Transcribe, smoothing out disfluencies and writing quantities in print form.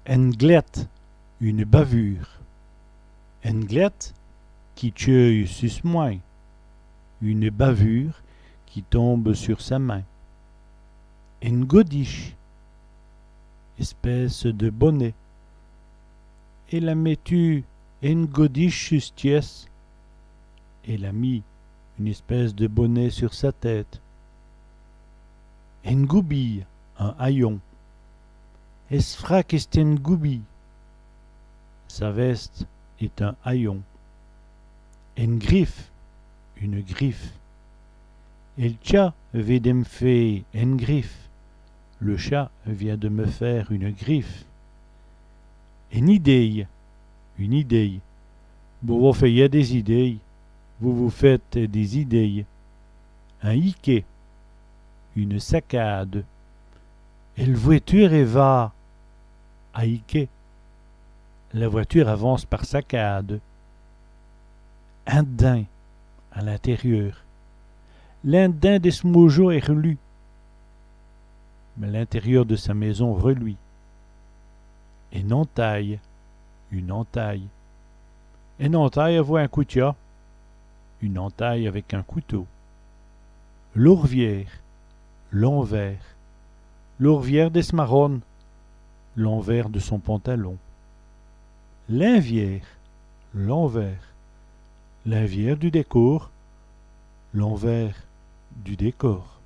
En glette, une bavure. En glette qui tueille sus moi. Une bavure qui tombe sur sa main. En godiche, espèce de bonnet. Et la mets-tu en godiche sus ties? Elle a mis une espèce de bonnet sur sa tête. En goubille, un haillon. Es frac est en goubille. Sa veste est un haillon. En griffe, une griffe. El chat vient de me faire une griffe. Le chat vient de me faire une griffe. Une idée, une idée. Vous vous faites des idées. Vous vous faites des idées. Un hiquet, une saccade. Et la voiture va à hiquet. La voiture avance par saccade. Un daim à l'intérieur. L'indin de ce mojo est relu. Mais l'intérieur de sa maison reluit. Une entaille, une entaille. Une entaille voit un couteau. Une entaille avec un couteau. L'ourvière, l'envers. L'ourvière des marronnes, l'envers de son pantalon. L'invière, l'envers. L'invière du décor, l'envers du décor.